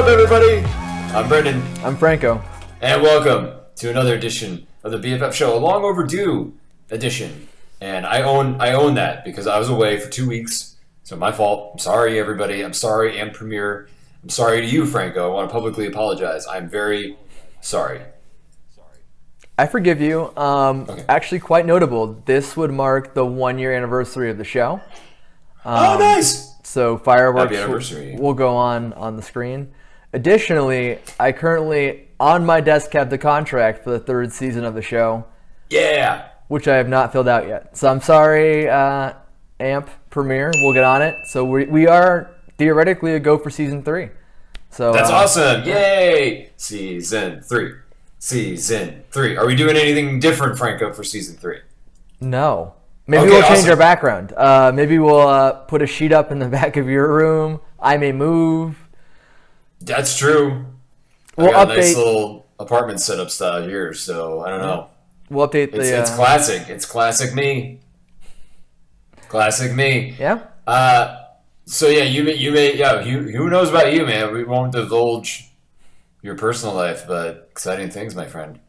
up, everybody? I'm Brendan. I'm Franco. And welcome to another edition of the BFF show, a long overdue edition. And I own that because I was away for 2 weeks. So my fault. I'm sorry, everybody. I'm sorry, and Premiere. I'm sorry to you, Franco. I want to publicly apologize. I'm very sorry. I forgive you. Okay. Actually, quite notable. This would mark the 1-year anniversary of the show. Oh, nice. So fireworks Happy anniversary. will go on the screen. Additionally, I currently, on my desk, have the contract for the 3rd season of the show. Yeah. Which I have not filled out yet. So I'm sorry, AMP Premiere. We'll get on it. So we are theoretically a go for season 3. So That's awesome. Yay. Season 3. Season 3. Are we doing anything different, Franco, for season 3? No. Maybe Okay, we'll change awesome. our background. Maybe we'll put a sheet up in the back of your room. I may move. That's true. We'll I got a nice update. little apartment setup style here, so I don't know. We'll update the. It's classic. It's classic me. Classic me. Yeah. So yeah, you may who knows about you, man? We won't divulge your personal life, but exciting things, my friend.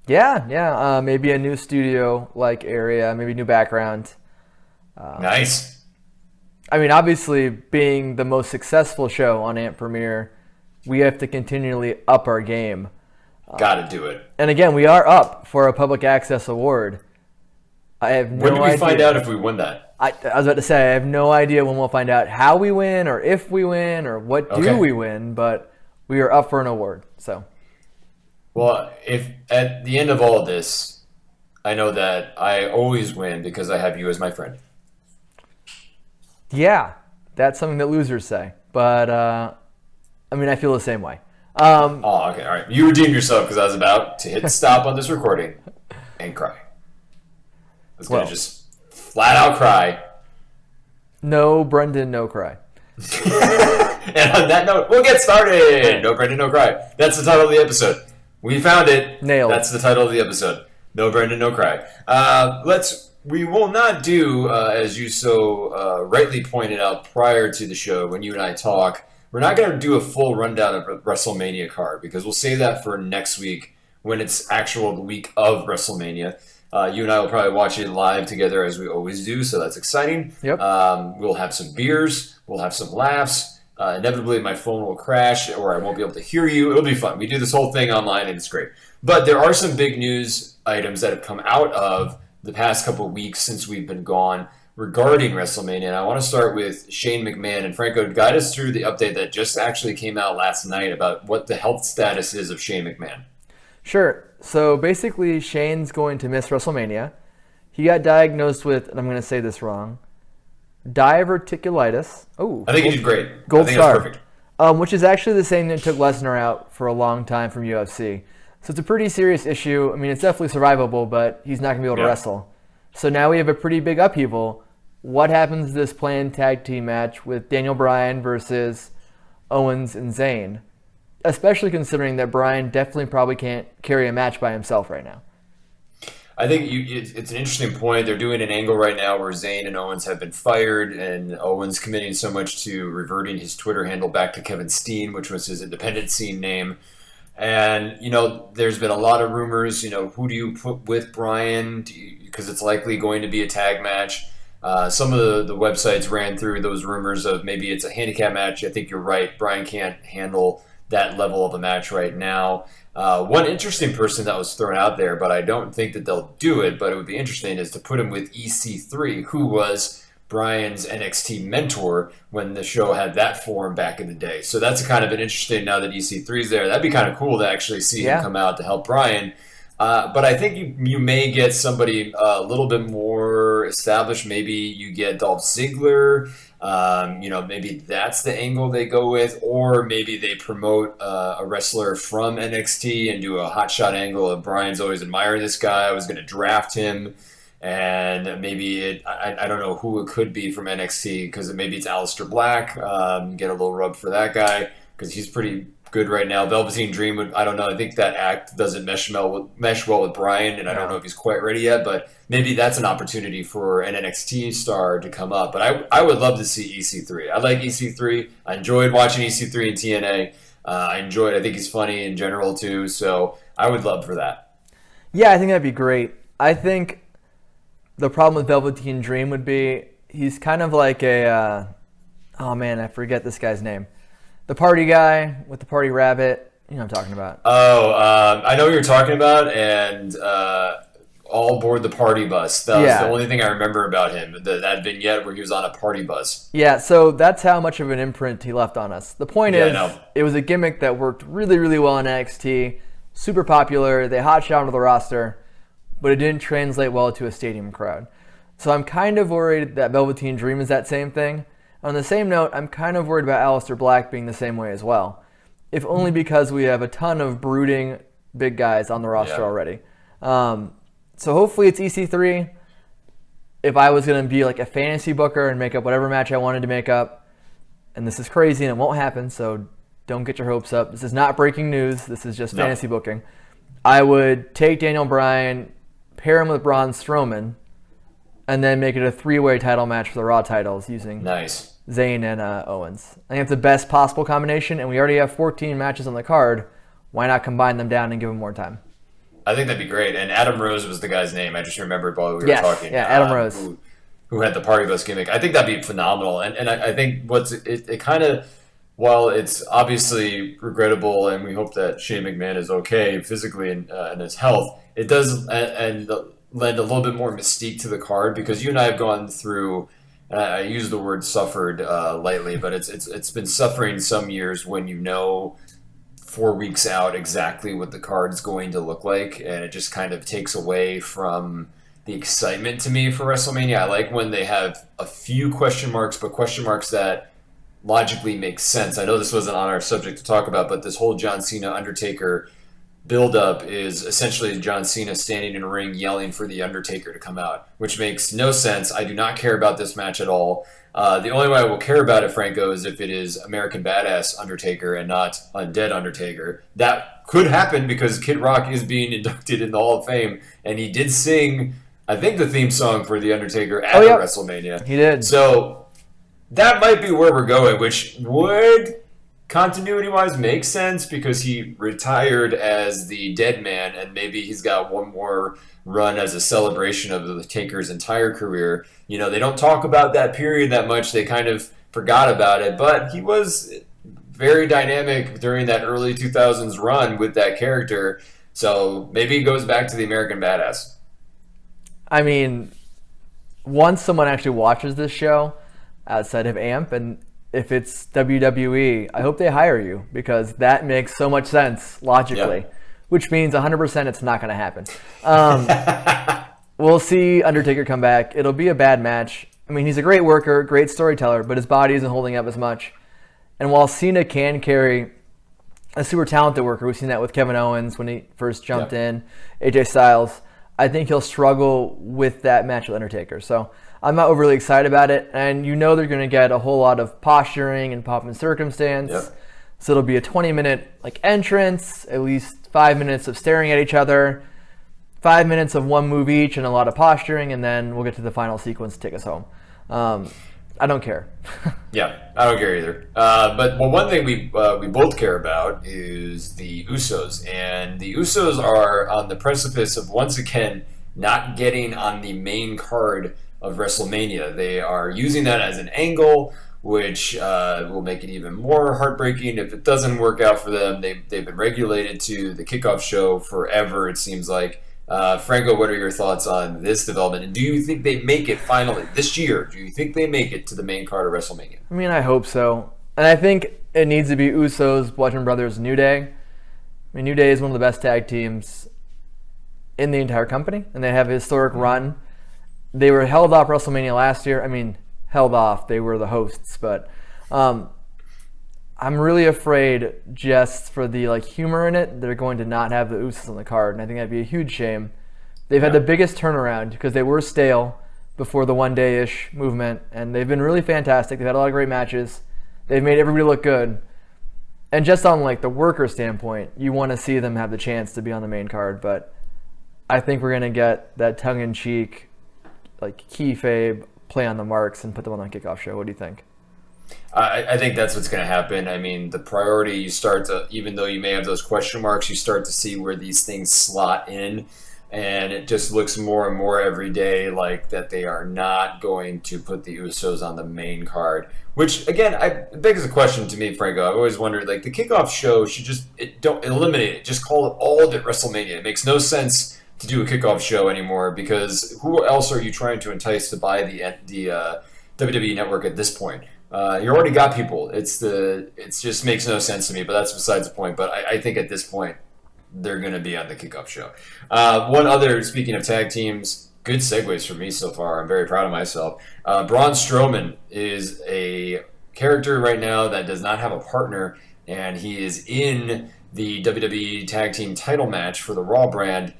Yeah. Maybe a new studio-like area. Maybe new background. Nice. I mean, obviously, being the most successful show on Ant Premiere, we have to continually up our game. Got to do it. And again, we are up for a public access award. I have no idea. When do we find out if we win that? I was about to say, I have no idea when we'll find out how we win or if we win or what do Okay. we win, but we are up for an award. So, Well, if at the end of all of this, I know that I always win because I have you as my friend. yeah, that's something that losers say. But, I mean, I feel the same way. Um, Oh, okay, all right. You redeemed yourself because I was about to hit stop on this recording and cry. I was going to Well. just flat out cry. No, Brendan, no cry. And on that note, we'll get started. No Brendan, no cry. That's the title of the episode. We found it. Nailed. That's the title of the episode. No Brendan, no cry. We will not do, as you so rightly pointed out prior to the show when you and I talk, we're not going to do a full rundown of WrestleMania card because we'll save that for next week when it's actual the week of WrestleMania. You and I will probably watch it live together as we always do, so that's exciting. Yep. We'll have some beers. We'll have some laughs. Inevitably, my phone will crash or I won't be able to hear you. It'll be fun. We do this whole thing online, and it's great. But there are some big news items that have come out of the past couple of weeks since we've been gone regarding WrestleMania. And I want to start with Shane McMahon. And Franco, guide us through the update that just actually came out last night about what the health status is of Shane McMahon. Sure. So basically, Shane's going to miss WrestleMania. He got diagnosed with, and I'm going to say this wrong, diverticulitis. Oh, I think he did great. Gold I think star. that's perfect. Which is actually the same that took Lesnar out for a long time from UFC. So it's a pretty serious issue. I mean, it's definitely survivable, but he's not going to be able to Yeah. wrestle. So now we have a pretty big upheaval. What happens to this planned tag team match with Daniel Bryan versus Owens and Zayn? Especially considering that Bryan definitely probably can't carry a match by himself right now. I think it's an interesting point. They're doing an angle right now where Zayn and Owens have been fired, and Owens committing so much to reverting his Twitter handle back to Kevin Steen, which was his independent scene name. And, there's been a lot of rumors, who do you put with Bryan? Because it's likely going to be a tag match. Some of the websites ran through those rumors of maybe it's a handicap match. I think you're right. Bryan can't handle that level of a match right now. One interesting person that was thrown out there, but I don't think that they'll do it, but it would be interesting, is to put him with EC3, who was Bryan's NXT mentor when the show had that form back in the day. So that's kind of an interesting, now that EC3 is there, that'd be kind of cool to actually see him come out to help Bryan. But I think you may get somebody a little bit more established. Maybe you get Dolph Ziggler. Maybe that's the angle they go with, or maybe they promote a wrestler from NXT and do a hotshot angle of Bryan's always admired this guy. I was going to draft him. And maybe I don't know who it could be from NXT, because maybe it's Aleister Black. Get a little rub for that guy because he's pretty good right now. Velveteen Dream, I don't know. I think that act doesn't mesh well with Bryan, and I don't know if he's quite ready yet. But maybe that's an opportunity for an NXT star to come up. But I would love to see EC3. I like EC3. I enjoyed watching EC3 in TNA. I enjoy it. I think he's funny in general too. So I would love for that. Yeah, I think that'd be great. I think the problem with Velveteen Dream would be he's kind of like oh man, I forget this guy's name. The party guy with the party rabbit. You know what I'm talking about. Oh, I know what you're talking about, and all aboard the party bus. That was the only thing I remember about him. That vignette where he was on a party bus. Yeah, so that's how much of an imprint he left on us. The point is, it was a gimmick that worked really, really well in NXT. Super popular. They hot shot onto the roster, but it didn't translate well to a stadium crowd. So I'm kind of worried that Velveteen Dream is that same thing. On the same note, I'm kind of worried about Aleister Black being the same way as well. If only because we have a ton of brooding big guys on the roster already. So hopefully it's EC3. If I was going to be like a fantasy booker and make up whatever match I wanted to make up, and this is crazy and it won't happen, so don't get your hopes up. This is not breaking news. This is just fantasy booking. I would take Daniel Bryan, pair him with Braun Strowman, and then make it a three-way title match for the Raw titles using Zayn and Owens. I think it's the best possible combination, and we already have 14 matches on the card. Why not combine them down and give them more time? I think that'd be great. And Adam Rose was the guy's name. I just remembered while we were talking. Yeah, Adam Rose. Who had the party bus gimmick. I think that'd be phenomenal. And I think it kind of, while it's obviously regrettable and we hope that Shane McMahon is okay physically and his health, it does and lend a little bit more mystique to the card, because you and I have gone through, I use the word suffered lightly, but it's been suffering some years when you know 4 weeks out exactly what the card's going to look like, and it just kind of takes away from the excitement to me for WrestleMania. I like when they have a few question marks, but question marks that logically make sense. I know this wasn't on our subject to talk about, but this whole John Cena Undertaker build-up is essentially John Cena standing in a ring yelling for the Undertaker to come out, which makes no sense. I do not care about this match at all. The only way I will care about it, Franco, is if it is American Badass Undertaker and not Undead Undertaker. That could happen because Kid Rock is being inducted in the Hall of Fame, and he did sing, I think, the theme song for The Undertaker at WrestleMania. He did. So that might be where we're going, which would, continuity-wise, make sense because he retired as the Dead Man, and maybe he's got one more run as a celebration of the Taker's entire career. You know, they don't talk about that period that much. They kind of forgot about it, but he was very dynamic during that early 2000s run with that character. So maybe he goes back to the American Badass. I mean, once someone actually watches this show outside of AMP, and if it's WWE, I hope they hire you, because that makes so much sense logically, which means 100% it's not going to happen. We'll see Undertaker come back. It'll be a bad match. I mean, he's a great worker, great storyteller, but his body isn't holding up as much. And while Cena can carry a super talented worker, we've seen that with Kevin Owens when he first jumped in, AJ Styles, I think he'll struggle with that match with Undertaker. So I'm not overly excited about it. And you know they're going to get a whole lot of posturing and pomp and circumstance. So it'll be a 20-minute entrance, at least 5 minutes of staring at each other, 5 minutes of one move each and a lot of posturing, and then we'll get to the final sequence to take us home. I don't care. I don't care either. But one thing we both care about is the Usos. And the Usos are on the precipice of, once again, not getting on the main card of WrestleMania. They are using that as an angle, which will make it even more heartbreaking if it doesn't work out for them. They've been regulated to the kickoff show forever, it seems like. Franco, what are your thoughts on this development? And do you think they make it finally this year? Do you think they make it to the main card of WrestleMania? I mean, I hope so. And I think it needs to be Usos, Bludgeon Brothers, New Day. I mean, New Day is one of the best tag teams in the entire company, and they have a historic run. They were held off WrestleMania last year. I mean, held off. They were the hosts, but I'm really afraid, just for the humor in it, they're going to not have the Usos on the card, and I think that'd be a huge shame. They've had the biggest turnaround because they were stale before the one-day-ish movement, and they've been really fantastic. They've had a lot of great matches. They've made everybody look good. And just on the worker standpoint, you want to see them have the chance to be on the main card, but I think we're going to get that tongue-in-cheek, kayfabe play on the marks and put them on the kickoff show. What do you think? I think that's what's going to happen. I mean, the priority, you start to, even though you may have those question marks, you start to see where these things slot in. And it just looks more and more every day like that they are not going to put the Usos on the main card. Which, again, it begs a question to me, Franco. I've always wondered, like, the kickoff show should just, don't eliminate it. Just call it all of it WrestleMania. It makes no sense to do a kickoff show anymore because who else are you trying to entice to buy the WWE Network at this point? You already got people. It just makes no sense to me, but that's besides the point. But I think at this point, they're going to be on the kickoff show. One other, speaking of tag teams, good segues for me so far. I'm very proud of myself. Braun Strowman is a character right now that does not have a partner, and he is in the WWE Tag Team title match for the Raw brand.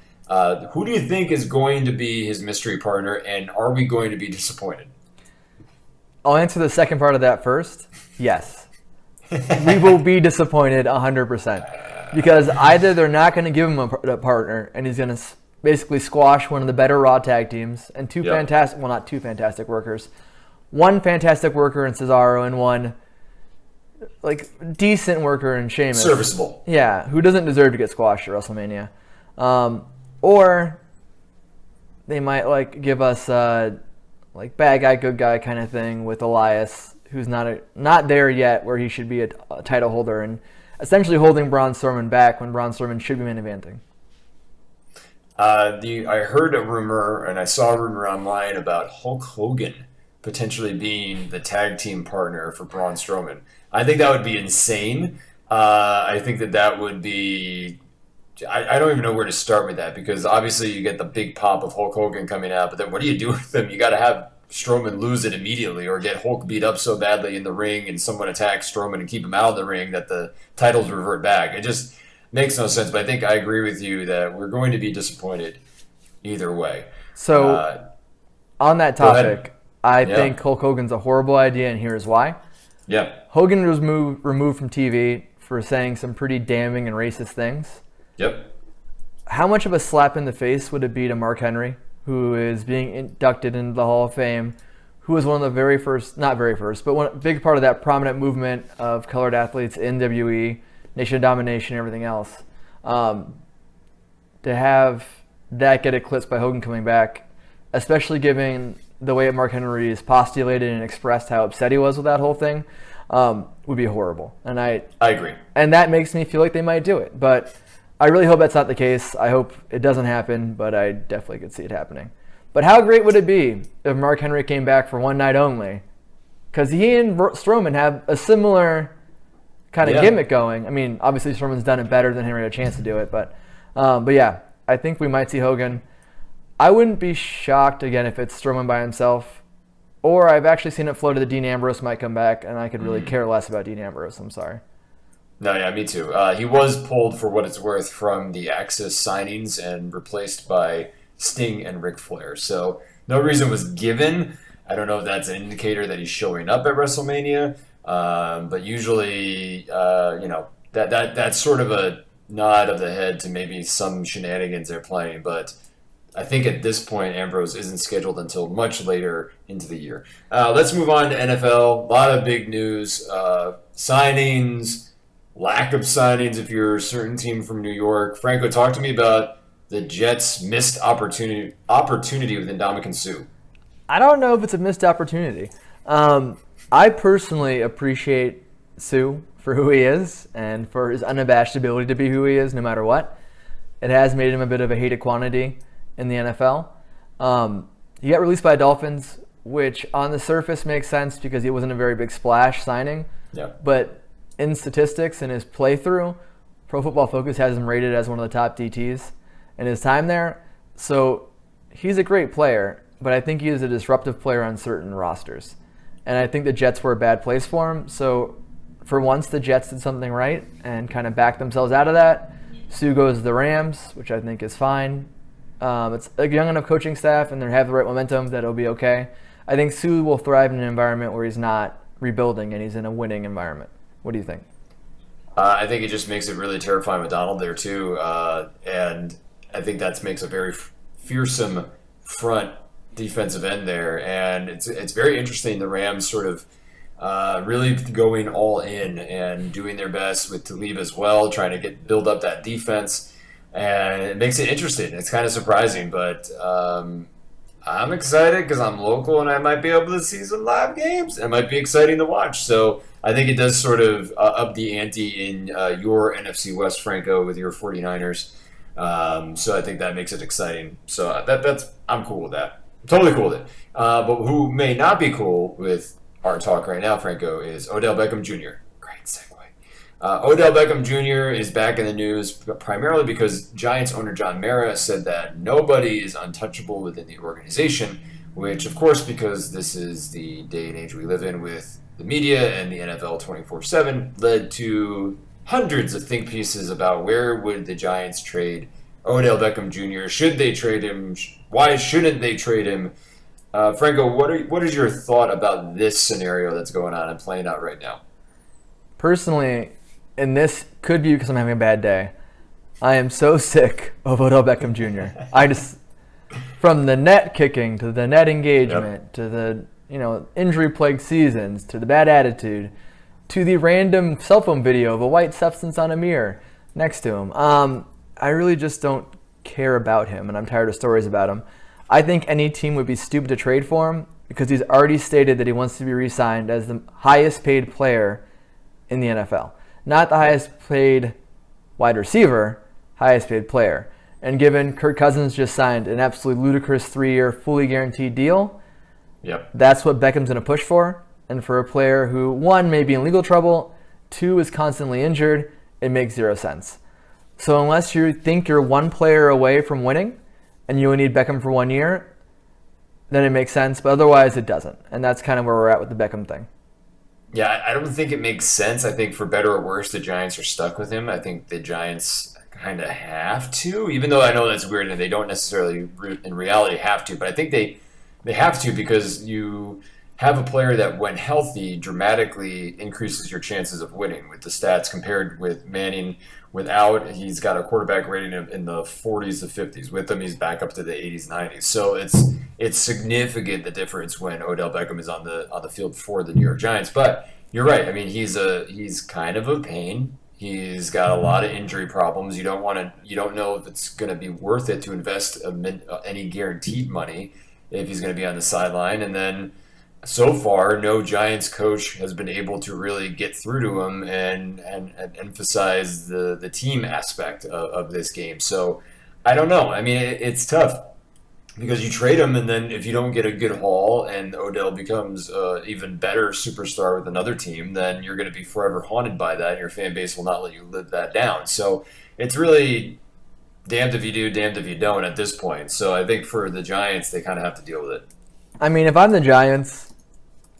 Who do you think is going to be his mystery partner, and are we going to be disappointed? I'll answer the second part of that first. Yes. We will be disappointed 100%. Because either they're not going to give him a partner, and he's going to basically squash one of the better Raw tag teams, and not two fantastic workers. One fantastic worker in Cesaro, and one decent worker in Sheamus. Serviceable. Yeah, who doesn't deserve to get squashed at WrestleMania. Or they might give us bad guy, good guy kind of thing with Elias, who's not there yet where he should be a title holder, and essentially holding Braun Strowman back when Braun Strowman should be main eventing. I heard a rumor, and I saw a rumor online about Hulk Hogan potentially being the tag team partner for Braun Strowman. I think that would be insane. I think that would be... I don't even know where to start with that, because obviously you get the big pop of Hulk Hogan coming out, but then what do you do with him? You got to have Strowman lose it immediately, or get Hulk beat up so badly in the ring and someone attacks Strowman and keep him out of the ring that the titles revert back. It just makes no sense, but I think I agree with you that we're going to be disappointed either way. So, on that topic, I think Hulk Hogan's a horrible idea, and here's why. Yeah. Hogan was removed from TV for saying some pretty damning and racist things. Yep. How much of a slap in the face would it be to Mark Henry, who is being inducted into the Hall of Fame, who was one of the very first, not very first, but one big part of that prominent movement of colored athletes in WWE, Nation of Domination, everything else. To have that get eclipsed by Hogan coming back, especially given the way Mark Henry is postulated and expressed how upset he was with that whole thing, would be horrible. And I agree. And that makes me feel like they might do it. But I really hope that's not the case. I hope it doesn't happen, but I definitely could see it happening. But how great would it be if Mark Henry came back for one night only? Because he and Strowman have a similar kind of gimmick going. I mean, obviously Strowman's done it better than Henry had a chance to do it, but yeah, I think we might see Hogan. I wouldn't be shocked again if it's Strowman by himself, or I've actually seen it floated that Dean Ambrose might come back, and I could really care less about Dean Ambrose. I'm sorry. No, yeah, me too. He was pulled, for what it's worth, from the Axis signings and replaced by Sting and Ric Flair. So no reason was given. I don't know if that's an indicator that he's showing up at WrestleMania, but usually, that's sort of a nod of the head to maybe some shenanigans they're playing. But I think at this point, Ambrose isn't scheduled until much later into the year. Let's move on to NFL. A lot of big news. Signings, lack of signings if you're a certain team from New York. Franco, talk to me about the Jets' missed opportunity with Ndamukong Suh. I don't know if it's a missed opportunity. I personally appreciate Suh for who he is and for his unabashed ability to be who he is no matter what. It has made him a bit of a hated quantity in the NFL. He got released by Dolphins, which on the surface makes sense because it wasn't a very big splash signing. Yeah. But in statistics and his playthrough, Pro Football Focus has him rated as one of the top DTs in his time there. So he's a great player, but I think he is a disruptive player on certain rosters. And I think the Jets were a bad place for him. So for once, the Jets did something right and kind of backed themselves out of that. Suh goes to the Rams, which I think is fine. It's a young enough coaching staff, and they have the right momentum that it'll be okay. I think Suh will thrive in an environment where he's not rebuilding and he's in a winning environment. What do you think? I think it just makes it really terrifying with Donald there too, and I think that makes a very fearsome front defensive end there. And it's very interesting. The Rams sort of really going all in and doing their best with Talib as well, trying to build up that defense, and it makes it interesting. It's kind of surprising, but I'm excited because I'm local and I might be able to see some live games. It might be exciting to watch. So I think it does sort of up the ante in your NFC West, Franco, with your 49ers. So I think that makes it exciting. So I'm cool with that. Totally cool with it. But who may not be cool with our talk right now, Franco, is Odell Beckham Jr. Great segue. Odell Beckham Jr. is back in the news primarily because Giants owner John Mara said that nobody is untouchable within the organization, which, of course, because this is the day and age we live in with the media and the NFL 24/7, led to hundreds of think pieces about where would the Giants trade Odell Beckham Jr. Should they trade him? Why shouldn't they trade him? Franco, what is your thought about this scenario that's going on and playing out right now? Personally, and this could be because I'm having a bad day, I am so sick of Odell Beckham Jr. From the net kicking to the net engagement to the injury-plagued seasons to the bad attitude to the random cell phone video of a white substance on a mirror next to him. I really just don't care about him, and I'm tired of stories about him. I think any team would be stupid to trade for him because he's already stated that he wants to be re-signed as the highest-paid player in the NFL. Not the highest paid wide receiver, highest paid player. And given Kirk Cousins just signed an absolutely ludicrous 3-year, fully guaranteed deal, that's what Beckham's going to push for. And for a player who, 1, may be in legal trouble, 2, is constantly injured, it makes 0 sense. So unless you think you're one player away from winning and you only need Beckham for 1 year, then it makes sense. But otherwise, it doesn't. And that's kind of where we're at with the Beckham thing. Yeah, I don't think it makes sense. I think for better or worse, the Giants are stuck with him. I think the Giants kind of have to, even though I know that's weird and they don't necessarily in reality have to, but I think they have to because you have a player that when healthy dramatically increases your chances of winning with the stats compared with Manning. Without, he's got a quarterback rating in the 40s to 50s. With him, he's back up to the 80s, 90s. So it's significant, the difference when Odell Beckham is on the field for the New York Giants. But you're right. I mean, he's kind of a pain. He's got a lot of injury problems. You don't know if it's going to be worth it to invest any guaranteed money if he's going to be on the sideline. And then so far, no Giants coach has been able to really get through to him and emphasize the team aspect of this game. So I don't know. I mean, it's tough because you trade him, and then if you don't get a good haul and Odell becomes an even better superstar with another team, then you're going to be forever haunted by that, and your fan base will not let you live that down. So it's really damned if you do, damned if you don't at this point. So I think for the Giants, they kind of have to deal with it. I mean, if I'm the Giants,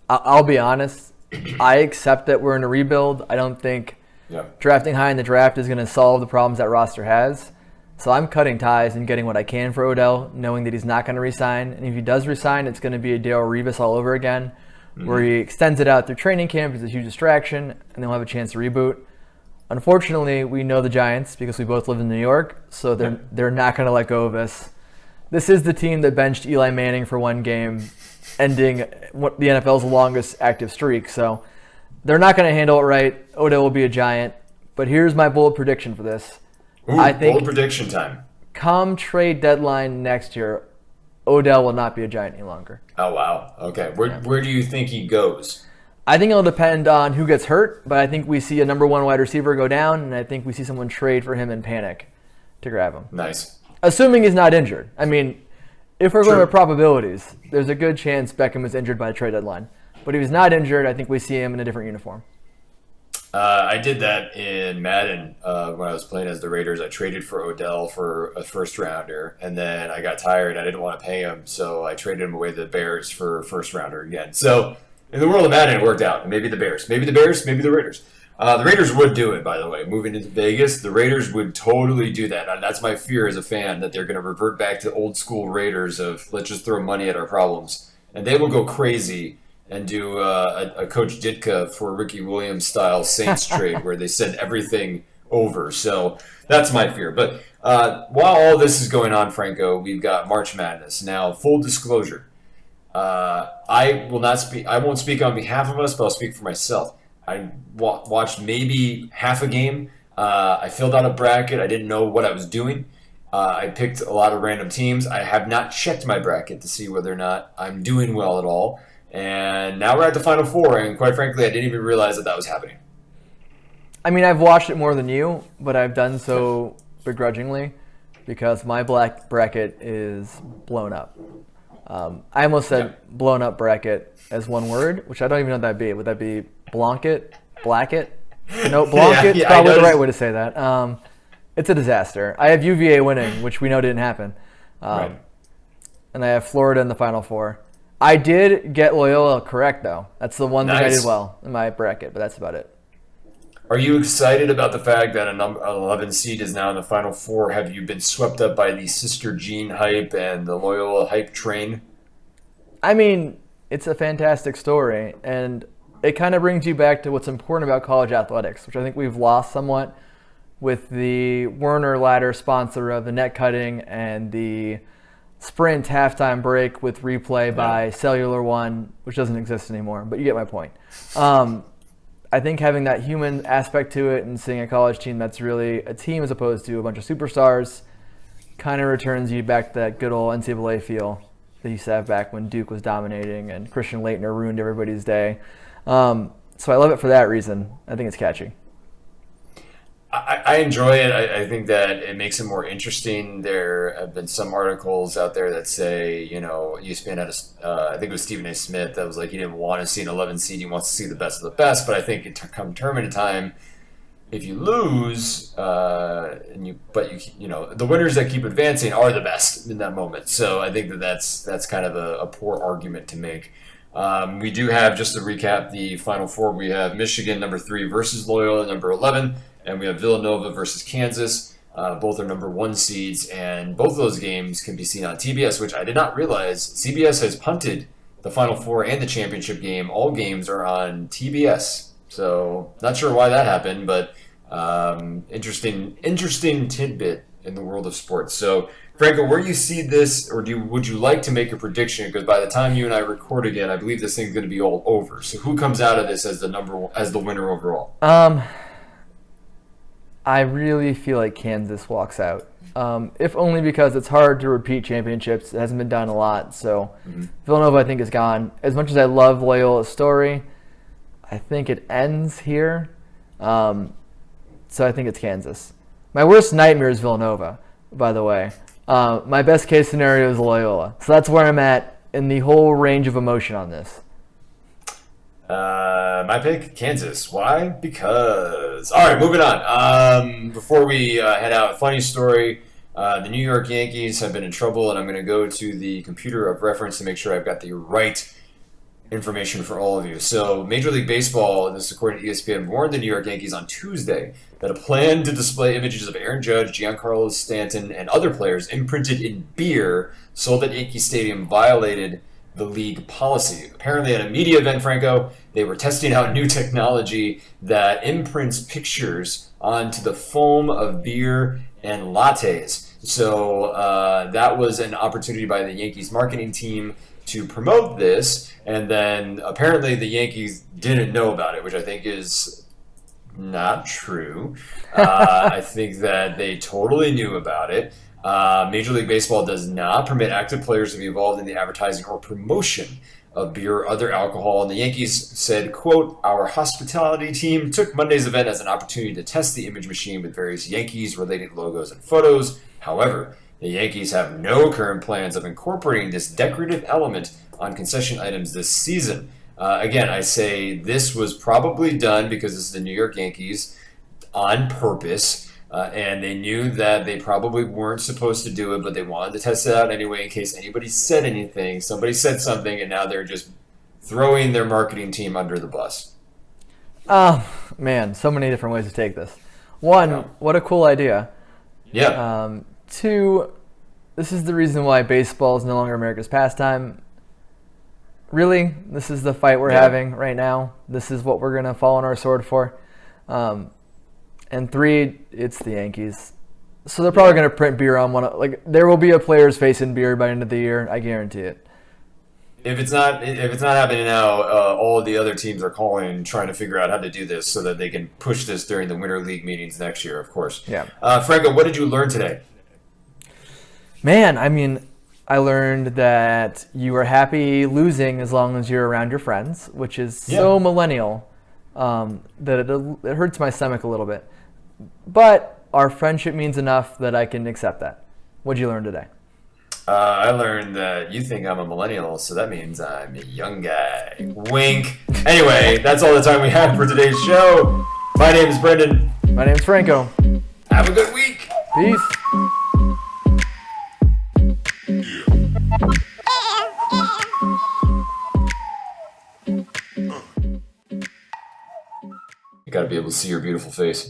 I'll be honest. I accept that we're in a rebuild. I don't think drafting high in the draft is going to solve the problems that roster has. So I'm cutting ties and getting what I can for Odell, knowing that he's not going to resign. And if he does resign, it's going to be a Darrelle Revis all over again, where he extends it out through training camp as a huge distraction, and they'll have a chance to reboot. Unfortunately, we know the Giants because we both live in New York, so they're not going to let go of us. This is the team that benched Eli Manning for 1 game, ending the NFL's longest active streak. So they're not going to handle it right. Odell will be a Giant. But here's my bold prediction for this. Ooh, I think bold prediction time. Come trade deadline next year, Odell will not be a Giant any longer. Oh, wow. Okay. Where do you think he goes? I think it'll depend on who gets hurt, but I think we see a number 1 wide receiver go down, and I think we see someone trade for him in panic to grab him. Nice. Assuming he's not injured. I mean, if we're going with probabilities, there's a good chance Beckham is injured by the trade deadline. But if he's not injured, I think we see him in a different uniform. I did that in Madden when I was playing as the Raiders. I traded for Odell for a first rounder, and then I got tired. I didn't want to pay him, so I traded him away to the Bears for a first rounder again. So in the world of Madden, it worked out. Maybe the Bears, maybe the Raiders. The Raiders would do it, by the way. Moving into Vegas, the Raiders would totally do that. And that's my fear as a fan, that they're going to revert back to old school Raiders of let's just throw money at our problems. And they will go crazy and do a Coach Ditka for Ricky Williams style Saints trade where they send everything over. So that's my fear. But while all this is going on, Franco, we've got March Madness. Now, full disclosure, I will not speak. I won't speak on behalf of us, but I'll speak for myself. I watched maybe half a game. I filled out a bracket. I didn't know what I was doing. I picked a lot of random teams. I have not checked my bracket to see whether or not I'm doing well at all. And now we're at the final four, and quite frankly, I didn't even realize that was happening. I mean, I've watched it more than you, but I've done so begrudgingly because my black bracket is blown up. I almost said blown up bracket as one word, which I don't even know what that'd be. Would that be blanket? Blacket? No, blanket's probably the right way to say that. It's a disaster. I have UVA winning, which we know didn't happen. Right. And I have Florida in the Final Four. I did get Loyola correct, though. That's the one thing I did well in my bracket, but that's about it. Are you excited about the fact that an 11 seed is now in the Final Four? Have you been swept up by the Sister Jean hype and the Loyola hype train? I mean, it's a fantastic story, and it kind of brings you back to what's important about college athletics, which I think we've lost somewhat with the Werner Ladder sponsor of the net cutting and the sprint halftime break with replay by Cellular One, which doesn't exist anymore, but you get my point. I think having that human aspect to it and seeing a college team that's really a team as opposed to a bunch of superstars kind of returns you back to that good old NCAA feel that you used to have back when Duke was dominating and Christian Laettner ruined everybody's day. So I love it for that reason. I think it's catchy. I enjoy it. I think that it makes it more interesting. There have been some articles out there that say, ESPN had I think it was Stephen A. Smith that was like he didn't want to see an 11 seed. He wants to see the best of the best. But I think come tournament time, if you lose, the winners that keep advancing are the best in that moment. So I think that's kind of a poor argument to make. We do have, just to recap the Final Four, we have Michigan number 3 versus Loyola number 11. And we have Villanova versus Kansas. Both are number 1 seeds, and both of those games can be seen on TBS, which I did not realize. CBS has punted the Final Four and the championship game. All games are on TBS. So not sure why that happened, but interesting tidbit in the world of sports. So Franco, where do you see this, or would you like to make a prediction? Because by the time you and I record again, I believe this thing's going to be all over. So who comes out of this as the winner overall? I really feel like Kansas walks out, if only because it's hard to repeat championships. It hasn't been done a lot, so Villanova I think is gone. As much as I love Loyola's story, I think it ends here, so I think it's Kansas. My worst nightmare is Villanova, by the way. My best case scenario is Loyola, so that's where I'm at in the whole range of emotion on this. My pick, Kansas. Why? Because. All right, moving on. Before we head out, funny story. The New York Yankees have been in trouble, and I'm going to go to the computer of reference to make sure I've got the right information for all of you. So, Major League Baseball, this according to ESPN, warned the New York Yankees on Tuesday that a plan to display images of Aaron Judge, Giancarlo Stanton, and other players imprinted in beer sold at Yankee Stadium violated the league policy. Apparently at a media event, Franco, they were testing out new technology that imprints pictures onto the foam of beer and lattes. So that was an opportunity by the Yankees marketing team to promote this, and then apparently the Yankees didn't know about it, which I think is not true. I think that they totally knew about it. Major League Baseball does not permit active players to be involved in the advertising or promotion of beer or other alcohol. And the Yankees said, quote, "Our hospitality team took Monday's event as an opportunity to test the image machine with various Yankees-related logos and photos. However, the Yankees have no current plans of incorporating this decorative element on concession items this season." Again, I say this was probably done because this is the New York Yankees on purpose. And they knew that they probably weren't supposed to do it, but they wanted to test it out anyway in case anybody said anything. Somebody said something, and now they're just throwing their marketing team under the bus. Oh, man, so many different ways to take this. One, what a cool idea. Yeah. Two, this is the reason why baseball is no longer America's pastime. Really? This is the fight we're having right now? This is what we're going to fall on our sword for? And three, it's the Yankees. So they're probably going to print beer on one. There will be a player's face in beer by the end of the year. I guarantee it. if it's not happening now, all of the other teams are calling, trying to figure out how to do this so that they can push this during the Winter League meetings next year. Of course. Yeah. Franco, what did you learn today? Man, I mean, I learned that you are happy losing as long as you're around your friends, which is so millennial that it hurts my stomach a little bit. But our friendship means enough that I can accept that. What'd you learn today? I learned that you think I'm a millennial, so that means I'm a young guy. Wink. Anyway, that's all the time we have for today's show. My name is Brendan. My name's Franco. Have a good week. Peace. You gotta be able to see your beautiful face.